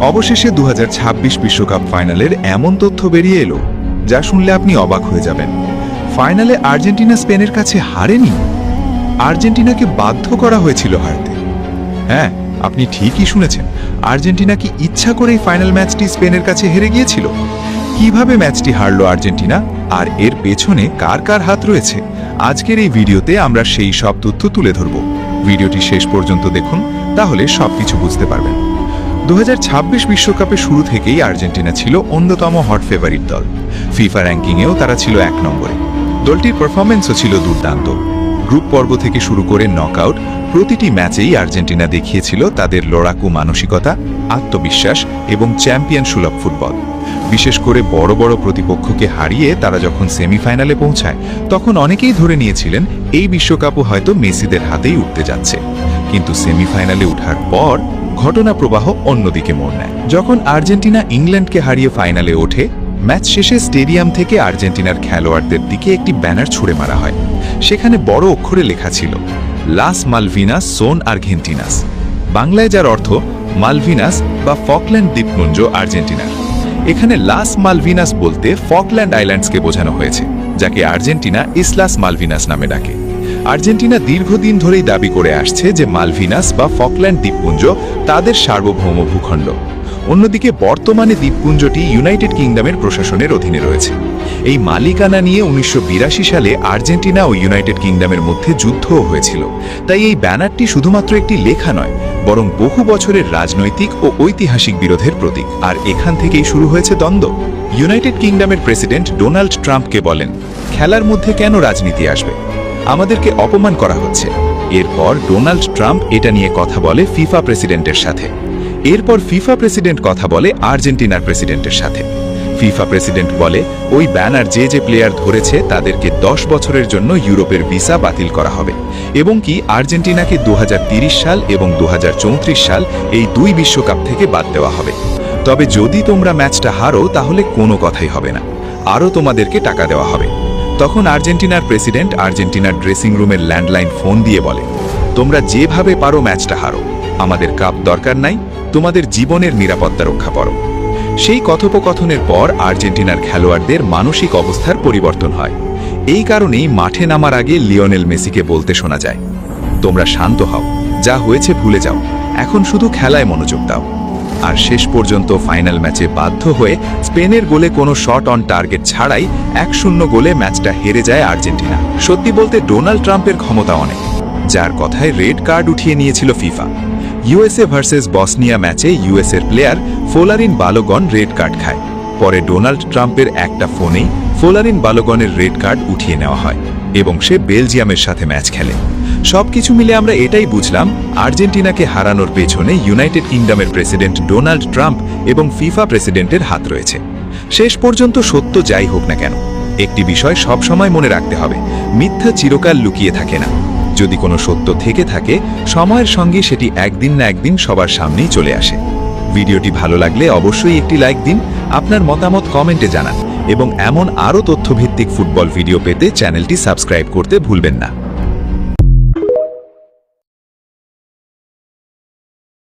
অবশেষে 2026 বিশ্বকাপ ফাইনালের এমন তথ্য বেরিয়ে এলো যা শুনলে আপনি অবাক হয়ে যাবেন। ফাইনালে আর্জেন্টিনা স্পেনের কাছে হারেনি, আর্জেন্টিনাকে বাধ্য করা হয়েছিল হারতে। হ্যাঁ, আপনি ঠিকই শুনেছেন, আর্জেন্টিনা কি ইচ্ছা করেই ফাইনাল ম্যাচটি স্পেনের কাছে হেরে গিয়েছিল? কিভাবে ম্যাচটি হারলো আর্জেন্টিনা, আর এর পেছনে কার কার হাত রয়েছে, আজকের এই ভিডিওতে আমরা সেই সব তথ্য তুলে ধরব। ভিডিওটি শেষ পর্যন্ত দেখুন, তাহলে সবকিছু বুঝতে পারবেন। 2026 বিশ্বকাপে শুরু থেকেই আর্জেন্টিনা ছিল অন্যতম হট ফেভারিট দল। ফিফা র্যাঙ্কিংয়েও তারা ছিল 1 নম্বরে। দলটির পারফরম্যান্সও ছিল দুর্দান্ত। গ্রুপ পর্ব থেকে শুরু করে নকআউট, প্রতিটি ম্যাচেই আর্জেন্টিনা দেখিয়েছিল তাদের লড়াকু মানসিকতা, আত্মবিশ্বাস এবং চ্যাম্পিয়ন সুলভ ফুটবল। বিশেষ করে বড় বড় প্রতিপক্ষকে হারিয়ে তারা যখন সেমিফাইনালে পৌঁছায়, তখন অনেকেই ধরে নিয়েছিলেন এই বিশ্বকাপও হয়তো মেসিদের হাতেই উঠতে যাচ্ছে। কিন্তু সেমিফাইনালে ওঠার পর ঘটনা প্রবাহ অন্যদিকে মোড় নেয়। যখন আর্জেন্টিনা ইংল্যান্ডকে হারিয়ে ফাইনালে ওঠে, ম্যাচ শেষে স্টেডিয়াম থেকে আর্জেন্টিনার খেলোয়াড়দের দিকে একটি ব্যানার ছুড়ে মারা হয়। সেখানে বড় অক্ষরে লেখা ছিল, লাস মালভিনাস সোন আর্জেন্টিনাস, বাংলায় যার অর্থ মালভিনাস বা ফকল্যান্ড দ্বীপপুঞ্জ আর্জেন্টিনার। এখানে লাস মালভিনাস বলতে ফকল্যান্ড আইল্যান্ডসকে বোঝানো হয়েছে, যাকে আর্জেন্টিনা ইসলাস মালভিনাস নামে ডাকে। আর্জেন্টিনা দীর্ঘদিন ধরেই দাবি করে আসছে যে মালভিনাস বা ফকল্যান্ড দ্বীপপুঞ্জ তাদের সার্বভৌম ভূখণ্ড। অন্যদিকে বর্তমানে দ্বীপপুঞ্জটি ইউনাইটেড কিংডমের প্রশাসনের অধীনে রয়েছে। এই মালিকানা নিয়ে 1982 সালে আর্জেন্টিনা ও ইউনাইটেড কিংডমের মধ্যে যুদ্ধও হয়েছিল। তাই এই ব্যানারটি শুধুমাত্র একটি লেখা নয়, বরং বহু বছরের রাজনৈতিক ও ঐতিহাসিক বিরোধের প্রতীক। আর এখান থেকেই শুরু হয়েছে দ্বন্দ্ব। ইউনাইটেড কিংডমের প্রেসিডেন্ট ডোনাল্ড ট্রাম্পকে বলেন, খেলার মধ্যে কেন রাজনীতি আসবে? আমাদেরকে অপমান করা হচ্ছে। এরপর ডোনাল্ড ট্রাম্প এটা নিয়ে কথা বলে ফিফা প্রেসিডেন্টের সাথে। এরপর ফিফা প্রেসিডেন্ট কথা বলে আর্জেন্টিনার প্রেসিডেন্টের সাথে। ফিফা প্রেসিডেন্ট বলে, ওই ব্যানার যে প্লেয়ার ধরেছে তাদেরকে 10 বছরের জন্য ইউরোপের ভিসা বাতিল করা হবে, এবং কি আর্জেন্টিনাকে 2030 সাল এবং 2034 সাল এই 2 বিশ্বকাপ থেকে বাদ দেওয়া হবে। তবে যদি তোমরা ম্যাচটা হারো তাহলে কোনো কথাই হবে না, আরও তোমাদেরকে টাকা দেওয়া হবে। তখন আর্জেন্টিনার প্রেসিডেন্ট আর্জেন্টিনার ড্রেসিং রুমের ল্যান্ডলাইন ফোন দিয়ে বলে, তোমরা যেভাবে পারো ম্যাচটা হারো, আমাদের কাপ দরকার নাই, তোমাদের জীবনের নিরাপত্তা রক্ষা করো। সেই কথোপকথনের পর আর্জেন্টিনার খেলোয়াড়দের মানসিক অবস্থার পরিবর্তন হয়। এই কারণেই মাঠে নামার আগে লিওনেল মেসিকে বলতে শোনা যায়, তোমরা শান্ত হও, যা হয়েছে ভুলে যাও, এখন শুধু খেলায় মনোযোগ দাও। আর শেষ পর্যন্ত ফাইনাল ম্যাচে বাধ্য হয়ে স্পেনের গোলে কোনো শট অন টার্গেট ছাড়াই 1-0 গোলে ম্যাচটা হেরে যায় আর্জেন্টিনা। সত্যি বলতে ডোনাল্ড ট্রাম্পের ক্ষমতা অনেক, যার কথায় রেড কার্ড উঠিয়ে নিয়েছিল ফিফা। ইউএসএ ভার্সেস বসনিয়া ম্যাচে ইউএসএর প্লেয়ার ফোলারিন বালোগন রেড কার্ড খায়। পরে ডোনাল্ড ট্রাম্পের একটা ফোনেই ফোলারিন বালোগনের রেড কার্ড উঠিয়ে নেওয়া হয় এবং সে বেলজিয়ামের সাথে ম্যাচ খেলে। সবকিছু মিলে আমরা এটাই বুঝলাম, আর্জেন্টিনাকে হারানোর পেছনে ইউনাইটেড কিংডমের প্রেসিডেন্ট ডোনাল্ড ট্রাম্প এবং ফিফা প্রেসিডেন্টের হাত রয়েছে। শেষ পর্যন্ত সত্য যাই হোক না কেন, একটি বিষয় সবসময় মনে রাখতে হবে, মিথ্যা চিরকাল লুকিয়ে থাকে না। যদি কোনো সত্য থেকে থাকে, সময়ের সঙ্গে সেটি একদিন না একদিন সবার সামনেই চলে আসে। ভিডিওটি ভালো লাগলে অবশ্যই একটি লাইক দিন, আপনার মতামত কমেন্টে জানান এবং এমন আরও তথ্যভিত্তিক ফুটবল ভিডিও পেতে চ্যানেলটি সাবস্ক্রাইব করতে ভুলবেন না।